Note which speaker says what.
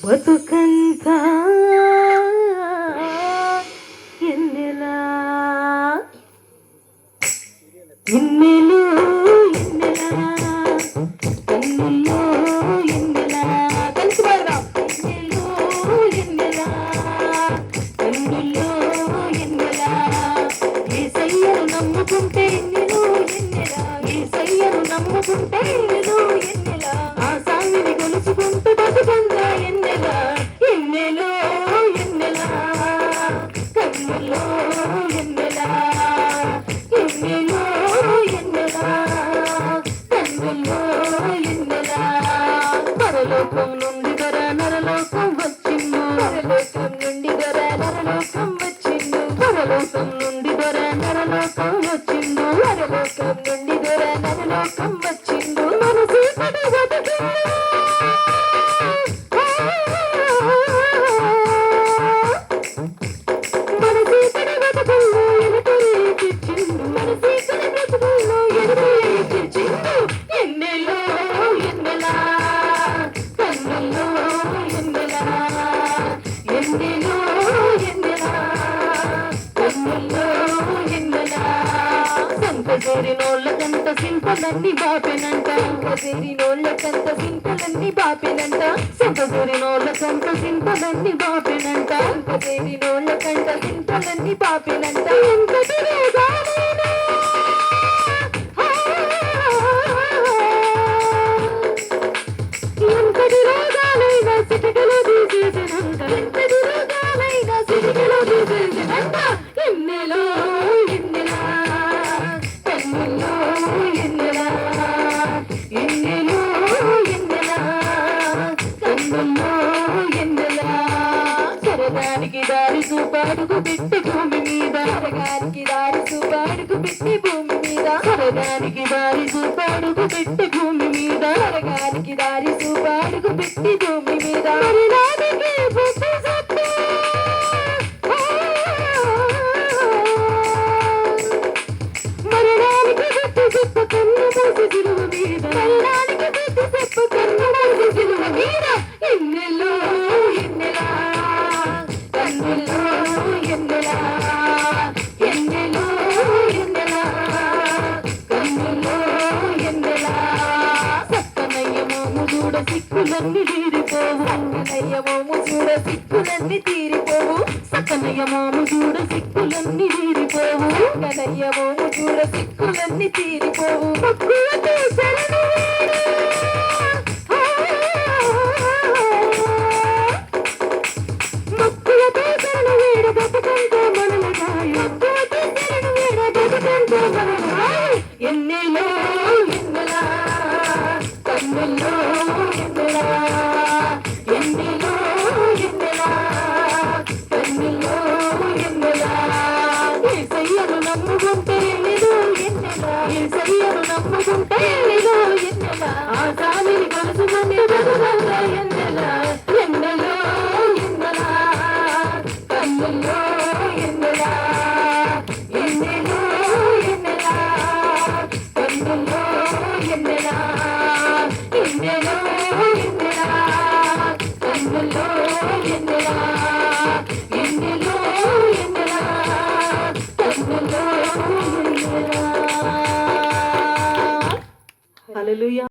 Speaker 1: బతుకంతా ఎన్నెలా ఇన్నెలు ఎన్నెలా కన్నుల్లో ఎన్నెలా కలిసి పాడదాం. ఎన్నెలు ఎన్నెలా కన్నుల్లో ఎన్నెలా యేసయ్యను నమ్ముకుంటే ఎన్నెలు ఎన్నెలా యేసయ్యను నమ్ముకుంటే ఎన్నెలు ఎన్నెలా ఆ సామిని కొలుచుకుంటూ బతుకంతా ఎన్నెలా ఎన్నెలో ఎన్నెలా కన్నుల్లో ఎన్నెలా ఎన్నెలో ఎన్నెలా కన్నుల్లో ఎన్నెలా పరలోకం నుండి దొర నరలోకం వచ్చిండు పరలోకం నుండి దొర నరలోకం వచ్చిండు పరలోకం నుండి దొర నరలోకం వచ్చిండు పరలోకం నుండి దొర నరలోకం వచ్చిండు మనసు ఎన్నెలో ఎన్నెలా కన్నుల్లో ఎన్నెలా ఎన్నెలో ఎన్నెలా కన్నుల్లో ఎన్నెలా సంతజేరినోళ్ళకంత సింపలన్నీ బాపెనంట సంతజేరినోళ్ళకంత సింపలన్నీ బాపెనంట సంతజేరినోళ్ళకంత సింపలన్నీ బాపెనంట సంతజేరినోళ్ళకంత సింపలన్నీ బాపెనంట ఎంతటి వేగాలైనా ఎంతటి రోగాలైనా సిటికలో తీసేసినంత ఎంతటి రోగాలైనా సిటికలో తీసేసినంత ఎన్నెలో ఎన్నెలా కన్నుల్లో ఎన్నెలా ఎన్నెలో ఎన్నెలా కన్నుల్లో ఎన్నెలా స్వర్గానికి దారి చూపాడుకు పెట్టి భూమి మీద స్వర్గానికి దారి చూపాడుకు పెట్టి భూమి మీద స్వర్గానికి దారి చూపాడుకు పెట్టి భూమి మీద స్వర్గానికి దారి చూపాడుకు పెట్టి భూమి మీద మరణానికి బుద్ధి చెప్పు మరణానికి బుద్ధి చెప్పు కన్ను మూసి సిలువ మీద మరణానికి బుద్ధి చెప్పు కన్ను మూసి సిలువ మీద ఎన్నెలో ఎన్నెలా కన్నుల్లో ఎన్నెలా ఎన్నెలో ఎన్నెలా కన్నుల్లో ఎన్నెలా సక్కనయ్యమోము చూడ సిక్కులన్నీ తీరిపోవు సక్కనయ్యమోము చూడ సిక్కులన్నీ తీరిపోవు సక్కనయ్యమోము చూడ సిక్కులన్నీ తీరిపోవు సక్కనయ్యమోము చూడ సిక్కులన్నీ తీరిపోవు మక్కువతో శరణు మక్కువతో శరణు వేడ బతుకంతో మనలగాయ మక్కువతో శరణు వేడ బతుకంతో మనలగాయ ఎన్నెలో ఎన్నెలా కన్నుల్లో ఎన్నెలా ఎన్నెలో ఎన్నెలా కన్నుల్లో ఎన్నెలా యేసయ్యను నమ్ముకుంటే ఎన్నెలో ఎన్నెలా యేసయ్యను నమ్ముకుంటే ఎన్నెలో ఎన్నెలా ఆ సామిని కలుసుకుని బతుకంతా ఎన్నెలా ఎన్నెలో ఎన్నెలా కన్నుల్లో ఎన్నెలా ఎన్నెలో ఎన్నెలా కన్నుల్లో ఎన్నెలా ఎన్నెలో ఎన్నెలా కన్నుల్లో ఎన్నెలా ఎన్నెలో ఎన్నెలా కన్నుల్లో ఎన్నెలా హల్లెలూయా.